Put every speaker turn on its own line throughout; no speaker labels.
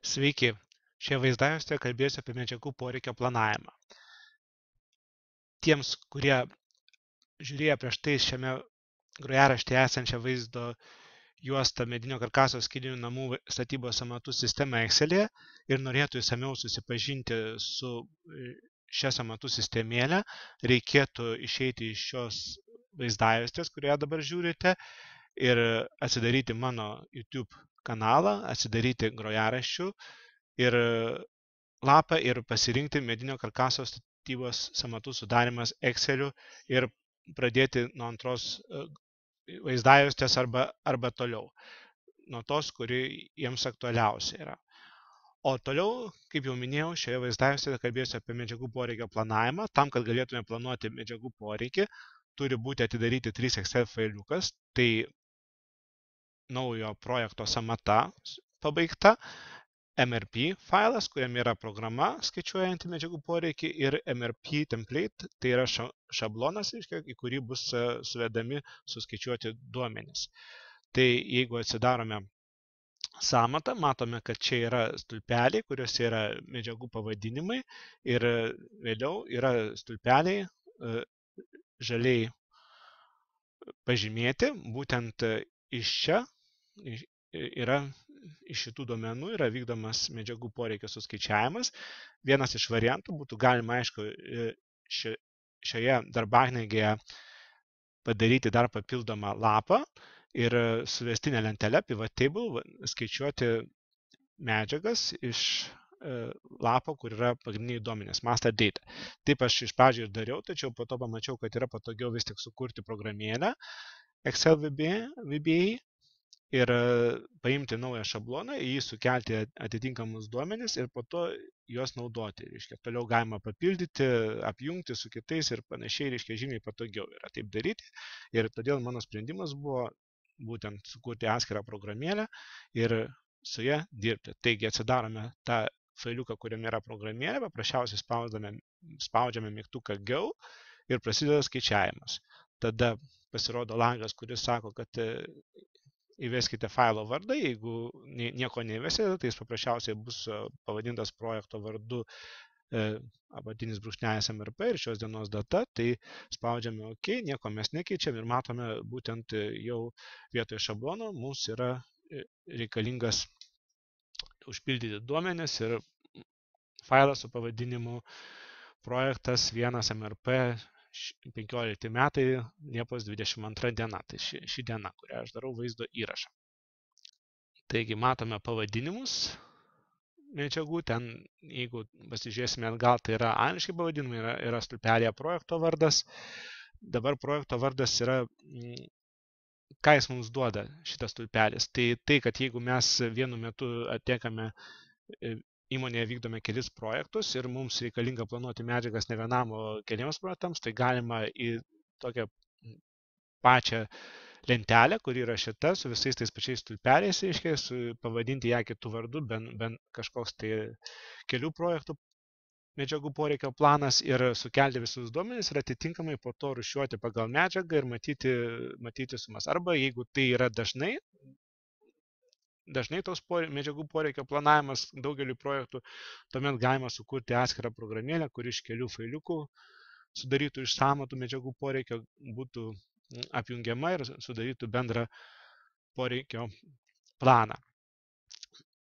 Sveiki, šioje vaizdajuostėje kalbėsiu apie medžiagų poreikio planavimą. Tiems, kurie žiūrėjo prieš tai šiame grojaraštyje esančią vaizdo juostą medinio karkaso skydinių namų statybos amatų sistemą Excel'e ir norėtų išsamiau susipažinti su šią amatų sistemėlę, reikėtų išeiti iš šios vaizdajuostės, kurioje dabar žiūrite, ir atsidaryti mano YouTube kanalą, atsidaryti grojaraščių ir lapą ir pasirinkti medinio karkaso statybos sąmatų sudarimas Excel'u ir pradėti nuo antros vaizdajuostės arba toliau, nuo tos, kuri jiems aktualiausia yra. O toliau, kaip jau minėjau, šioje vaizdajuostėje kalbėsiu apie medžiagų poreikio planavimą. Tam, kad galėtume planuoti medžiagų poreikį, turi būti atidaryti 3 Excel failiukas. Tai naujo projekto sąmata pabaigta, MRP failas, kuriame yra programa skaičiuojanti medžiagų poreikį, ir MRP template, tai yra šablonas, į kurį bus suvedami suskaičiuoti duomenys. Tai jeigu atsidarome sąmatą, matome, kad čia yra stulpeliai, kuriuose yra medžiagų pavadinimai, ir vėliau yra stulpeliai žaliai pažymėti, būtent iš čia yra iš šitų duomenų yra vykdomas medžiagų poreikio suskaičiavimas. Vienas iš variantų būtų galima, aišku, šioje darbaknygėje padaryti dar papildomą lapą ir suvestinę lentelę pivot table skaičiuoti medžiagas iš lapo, kur yra pagrindiniai duomenys, master data. Taip aš iš pradžių ir dariau, tačiau po to pamačiau, kad yra patogiau vis tik sukurti programėlę Excel VBA ir paimti naują šabloną, į jį sukelti atitinkamus duomenis ir po to juos naudoti. Reiškia, toliau galima papildyti, apjungti su kitais ir panašiai, reiškia, žymiai patogiau yra taip daryti. Ir todėl mano sprendimas buvo būtent sukurti atskirą programėlę ir su ją dirbti. Taigi atsidarome tą failiuką, kuriame yra programėlė, paprasčiausiai spaudžiame mygtuką Go ir prasideda skaičiavimas. Tada pasirodo langas, kuris sako, kad įveskite failo vardą, jeigu nieko neįvesite, tai jis paprasčiausiai bus pavadintas projekto vardu apatinis brūkšnelis MRP ir šios dienos data, tai spaudžiame OK, nieko mes nekeičiam ir matome būtent jau vietoje šablono mums yra reikalingas užpildyti duomenis ir failas su pavadinimu projektas 1 MRP 15 metai, Liepos 22 diena, tai ši diena, kurią aš darau vaizdo įrašą. Taigi matome pavadinimus medžiagų, ten jeigu pasižiūrėsime atgal, tai yra angliškai pavadinimai, yra stulpelėje projekto vardas. Dabar projekto vardas yra, ką jis mums duoda šitas stulpelis. Tai, kad jeigu mes vienu metu atliekame įmonėje vykdome kelis projektus ir mums reikalinga planuoti medžiagas ne vienam, o keliems projektams, tai galima į tokią pačią lentelę, kuri yra šita, su visais tais pačiais stulpeliais, reiškia, pavadinti ją kitų vardų, bent kažkoks tai kelių projektų medžiagų poreikio planas ir sukelti visus duomenis ir atitinkamai po to rūšiuoti pagal medžiagą ir matyti sumas. Arba jeigu tai yra dažnai tos medžiagų poreikio planavimas daugeliu projektų, tuomet galima sukurti atskirą programėlę, kuri iš kelių failiukų sudarytų iš sąmatų medžiagų poreikio būtų apjungiama ir sudarytų bendrą poreikio planą.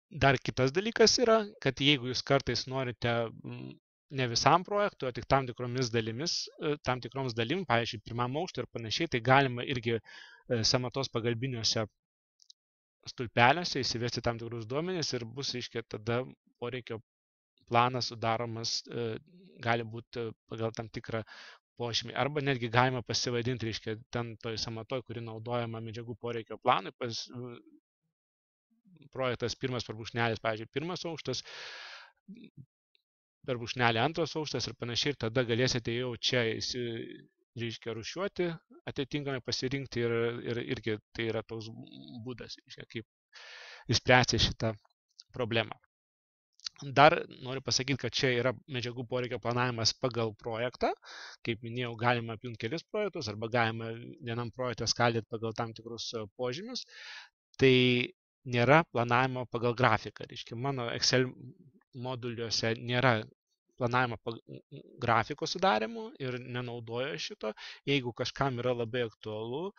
Dar kitas dalykas yra, kad jeigu jūs kartais norite ne visam projektui, o tik tam tikroms dalim, pavyzdžiui, pirmam aukštui ir panašiai, tai galima irgi sąmatos pagalbiniuose stulpeliuose įsivesti tam tikrus duomenis ir bus, reiškia, tada poreikio planas sudaromas gali būti pagal tam tikrą požymį. Arba netgi galima pasivadinti, reiškia, ten toj sąmatoj, kuri naudojama medžiagų poreikio planui, projektas pirmas per brūkšnelis, pavyzdžiui, pirmas aukštas, per brūkšnelį antras aukštas ir panašiai, ir tada galėsite jau čia reiškia rūšiuoti, atitinkamai pasirinkti ir irgi tai yra toks būdas, reiškia, kaip išspręsti šitą problemą. Dar noriu pasakyti, kad čia yra medžiagų poreikio planavimas pagal projektą. Kaip minėjau, galima apjungti kelis projektus arba galima vienam projektą skaldyti pagal tam tikrus požymius. Tai nėra planavimo pagal grafiką. Reiškia, mano Excel moduliuose nėra planavimo grafiko sudarimo ir nenaudoju šito. Jeigu kažkam yra labai aktualu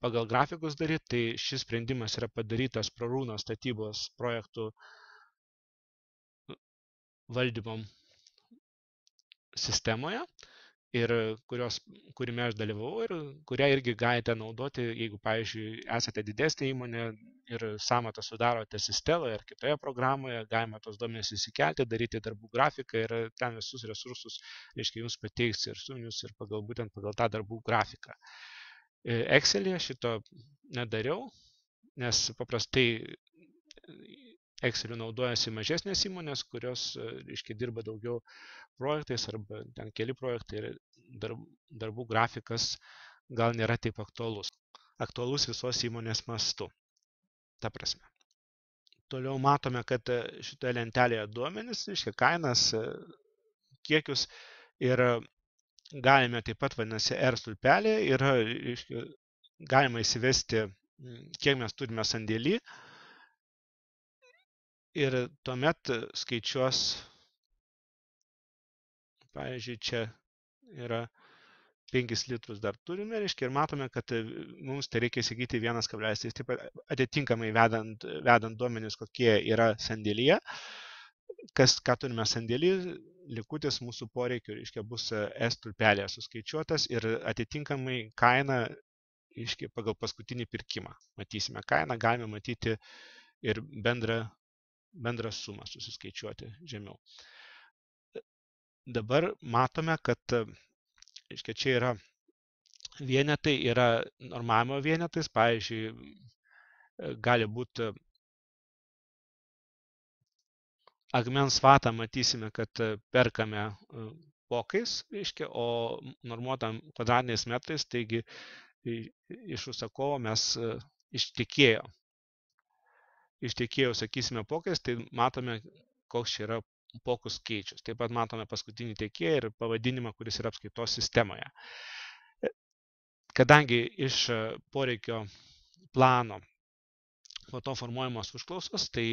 pagal grafikus daryti, tai šis sprendimas yra padarytas Prarūno statybos projektų valdymo sistemoje, ir kurime aš dalyvau ir kurią irgi galite naudoti, jeigu, pavyzdžiui, esate didesnė įmonė ir sąmatą sudarote Sisteloje ar kitoje programoje, galima tos duomenys įsikelti, daryti darbų grafiką ir ten visus resursus, reiškia, jums pateiks ir suminius ir būtent pagal tą darbų grafiką. Excel'e šito nedariau, nes paprastai Excel'u naudojasi mažesnės įmonės, kurios, reiškia, dirba daugiau projektais arba ten keli projektai ir darbų grafikas gal nėra taip aktualus. Aktualus visos įmonės mastu. Ta prasme. Toliau matome, kad šitoje lentelėje duomenys, reiškia, kainas, kiekius ir galime taip pat, vadinasi, R stulpelį ir, reiškia, galima įsivesti, kiek mes turime sandėlį ir tuomet skaičiuos, pavyzdžiui, čia yra 5 litrus dar turime, reiškia, ir matome, kad mums tai reikia įsigyti 1,3. Taip pat atitinkamai vedant duomenis, kokie yra sandėlyje, ką turime sandėlį, likutis mūsų poreikių, reiškia, bus S stulpelėje suskaičiuotas ir atitinkamai kaina, reiškia, pagal paskutinį pirkimą. Matysime kainą, galime matyti ir bendrą sumą susiskaičiuoti žemiau. Dabar matome, kad, reiškia, čia yra vienetai, yra normavimo vienetais, pavyzdžiui, gali būti akmens vatą, matysime, kad perkame pokais, reiškia, o normuotam kvadratiniais metrais, taigi iš užsakovo mes iš tiekėjo, sakysime, pokais, tai matome, koks čia yra pokų skaičius. Taip pat matome paskutinį tiekėją ir pavadinimą, kuris yra apskaitos sistemoje. Kadangi iš poreikio plano po to formuojamos užklausos, tai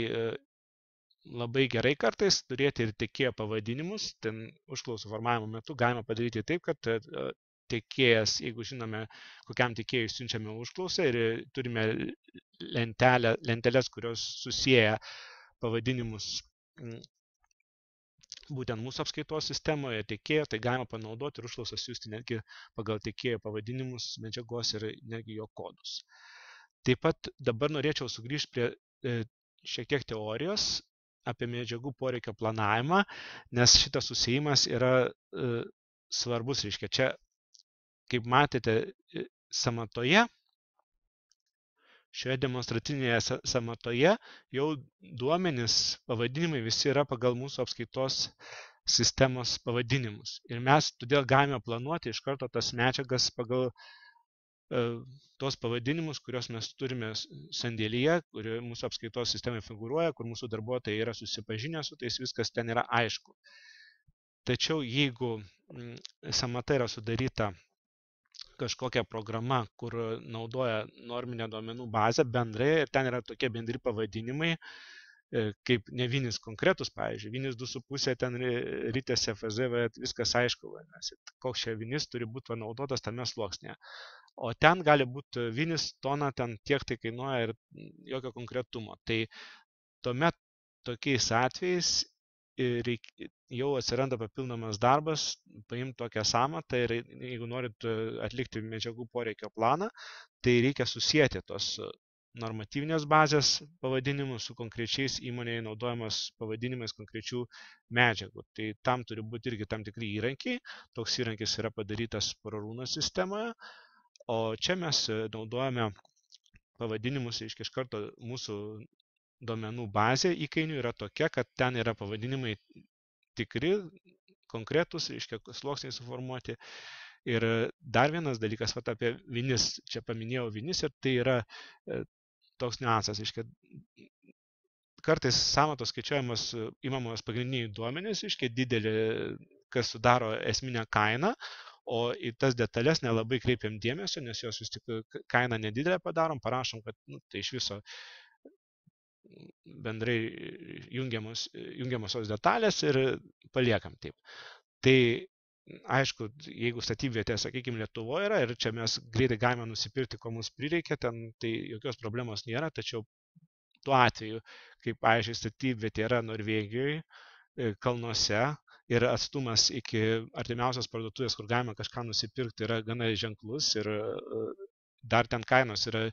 labai gerai kartais turėti ir tiekėjo pavadinimus. Ten užklausų formavimo metu galima padaryti taip, kad tiekėjas, jeigu žinome, kokiam tiekėjui siunčiame užklausą ir turime lenteles, kurios susieja pavadinimus būtent mūsų apskaitos sistemoje tiekėjo, tai galima panaudoti ir užklausą siūsti netgi pagal tiekėjo pavadinimus, medžiagos ir netgi jo kodus. Taip pat dabar norėčiau sugrįžti prie šiek tiek teorijos apie medžiagų poreikio planavimą, nes šitas susijimas yra svarbus. Reiškia, čia, kaip matėte, samatoje, šioje demonstracinėje samatoje jau duomenys, pavadinimai visi yra pagal mūsų apskaitos sistemos pavadinimus. Ir mes todėl galime planuoti iš karto tas medžiagas pagal tos pavadinimus, kuriuos mes turime sandėlyje, kurie mūsų apskaitos sistemoje figūruoja, kur mūsų darbuotojai yra susipažinę su tais, viskas ten yra aišku. Tačiau jeigu samata yra sudaryta kažkokia programa, kur naudoja norminę duomenų bazę bendrai ir ten yra tokie bendri pavadinimai, kaip ne vinis konkretus, pavyzdžiui, vinis 2,5, ten rytės FSV, viskas aišku, koks čia vinis turi būti naudotas tame sluoksnėje. O ten gali būti vinis tona, ten tiek tai kainuoja ir jokio konkretumo. Tai tuomet tokiais atvejais jau atsiranda papildomas darbas, paimti tokią samatą ir jeigu norit atlikti medžiagų poreikio planą, tai reikia susijęti tos normatyvinės bazės pavadinimus su konkrečiais įmonėje naudojamas pavadinimais konkrečių medžiagų. Tai tam turi būti irgi tam tikri įrankiai. Toks įrankis yra padarytas Prarūno sistemoje, o čia mes naudojame pavadinimus, iš karto mūsų duomenų bazė įkainių yra tokia, kad ten yra pavadinimai tikri, konkretus, reiškia, sluoksniai suformuoti. Ir dar vienas dalykas, apie vinis, čia paminėjau vinis, ir tai yra toks niuansas, reiškia, kartais sąmatos skaičiuojamas, imamos pagrindiniai duomenys, reiškia, didelį, kas sudaro esminę kainą, o į tas detalės nelabai kreipiam dėmesio, nes jos vis tik kainą nedidelę padarom, parašom, kad tai iš viso bendrai jungiamosios detalės ir paliekam taip. Tai aišku, jeigu statybvietė, sakykime, Lietuvoje yra ir čia mes greitai galime nusipirkti, ko mums prireikia, ten tai jokios problemos nėra, tačiau tuo atveju, kaip, pavyzdžiui, statybvietė yra Norvegijoje, kalnuose ir atstumas iki artimiausios parduotuvės, kur galima kažką nusipirkti, yra gana ženklus ir dar ten kainos yra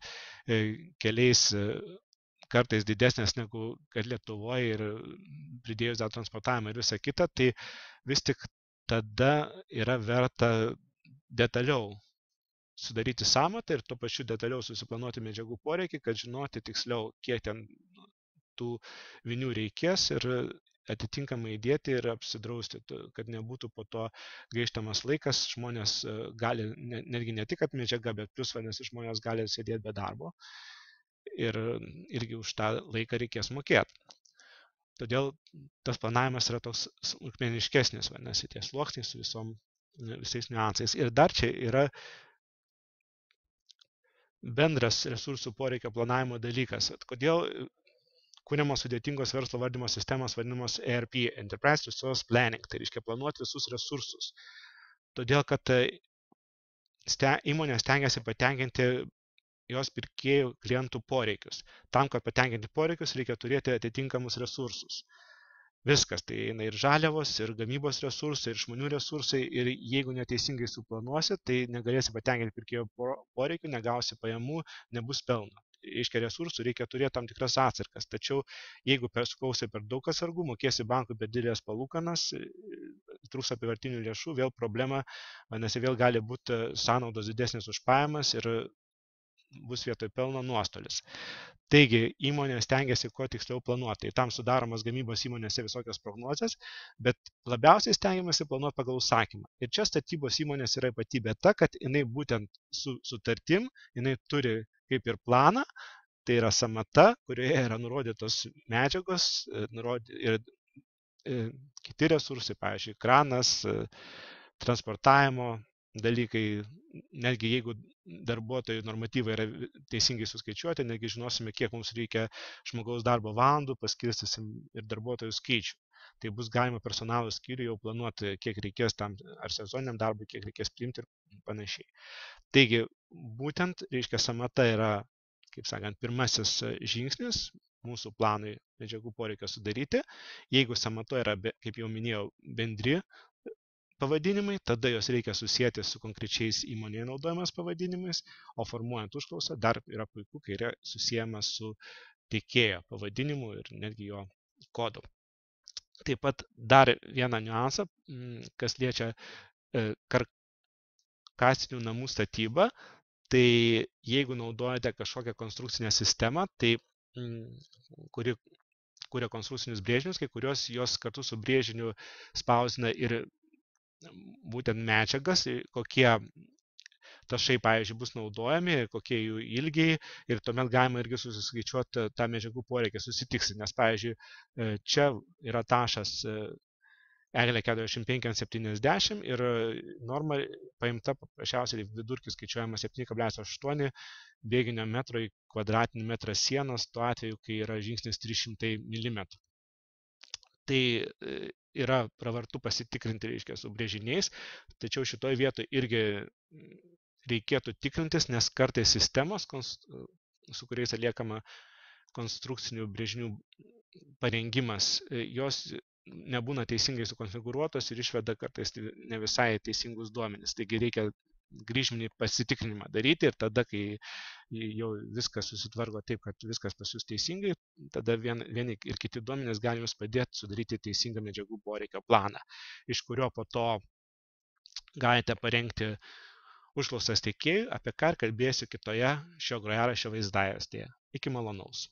keliais kartais didesnės negu kad Lietuvoje ir pridėjus dar transportavimą ir visą kitą, tai vis tik tada yra verta detaliau sudaryti sąmatą ir tuo pačiu detaliau susiplanuoti medžiagų poreikį, kad žinoti tiksliau, kiek ten tų vinių reikės ir atitinkamai įdėti ir apsidrausti, kad nebūtų po to gaištamas laikas, žmonės gali, netgi ne tik medžiaga, bet plus vadinasi, žmonės gali sėdėti be darbo ir irgi už tą laiką reikės mokėti. Todėl tas planavimas yra toks smulkmeniškesnis, vadinasi, tie sluoksniai su visais niuansais. Ir dar čia yra bendras resursų poreikio planavimo dalykas. Kodėl kūriamos sudėtingos verslo valdymo sistemos vadinamos ERP, Enterprise Resource Planning, tai reiškia planuoti visus resursus. Todėl, kad įmonės stengiasi patenkinti jos pirkėjų klientų poreikius. Tam, kad patenkinti poreikius, reikia turėti atitinkamus resursus. Viskas, tai eina ir žaliavos, ir gamybos resursai, ir žmonių resursai, ir jeigu neteisingai suplanuosi, tai negalėsi patenkinti pirkėjo poreikių, negausi pajamų, nebus pelno. Reiškia, resursų reikia turėti tam tikras atsargas, tačiau jeigu sukaupsi per daug atsargų, mokėsi bankui per didelės palūkanas, trūks apyvartinių lėšų, vėl problema, vadinasi, vėl gali būti sąnaudos didesnės už pajamas ir bus vietoj pelno nuostolis. Taigi, įmonės stengiasi kuo tiksliau planuoti. Tam sudaromas gamybos įmonėse visokios prognozės, bet labiausiai stengiamasi planuoti pagal užsakymą. Ir čia statybos įmonės yra ypatybė ta, kad jinai būtent su sutartim, jinai turi kaip ir planą, tai yra sąmata, kurioje yra nurodytos medžiagos ir kiti resursai, pavyzdžiui, kranas, transportavimo dalykai, netgi jeigu darbuotojų normatyvai yra teisingai suskaičiuoti, netgi žinosime, kiek mums reikia žmogaus darbo valandų, paskirstysim ir darbuotojų skaičių. Tai bus galima personalo skyriui jau planuoti, kiek reikės tam ar sezoniniam darbui, kiek reikės priimti ir panašiai. Taigi, būtent, reiškia, sąmata yra, kaip sakant, pirmasis žingsnis mūsų planui medžiagų poreikio sudaryti. Jeigu sąmata yra, kaip jau minėjau, bendri pavadinimai, tada jos reikia susijęti su konkrečiais įmonėje naudojamas pavadinimais, o formuojant užklausą dar yra puiku, kai yra susijęma su tiekėjo pavadinimu ir netgi jo kodu. Taip pat dar vieną niuansą, kas liečia karkasinių namų statybą, tai jeigu naudojate kažkokią konstrukcinę sistemą, tai kuri kuria konstrukcinius brėžinius, kai kurios jos kartu su brėžiniu spausdina ir būtent medžiagas, kokie tašai, pavyzdžiui, bus naudojami, kokie jų ilgiai ir tuomet galima irgi susiskaičiuoti tą medžiagų poreikį, susitikslinti, nes, pavyzdžiui, čia yra tašas eglė 45-70 ir norma paimta paprasčiausiai vidurkis skaičiuojama 7,8 bėginio metro į kvadratinį metrą sienos, tuo atveju, kai yra žingsnis 300 mm. Tai yra pravartu pasitikrinti, reiškia, su brėžiniais, tačiau šitoje vietoje irgi reikėtų tikrintis, nes kartais sistemos, su kuriais atliekama konstrukcinių brėžinių parengimas, jos nebūna teisingai sukonfigūruotos ir išveda kartais ne visai teisingus duomenis. Taigi reikia grįžminį pasitikrinimą daryti ir tada, kai jau viskas susitvarko taip, kad viskas pas jūs teisingai, tada vieni ir kiti duomenys gali jums padėti sudaryti teisingą medžiagų poreikio planą, iš kurio po to galite parengti užklausas tiekėjui, apie ką kalbėsiu kitoje šio grojaraščio vaizdajuostėje. Iki malonaus.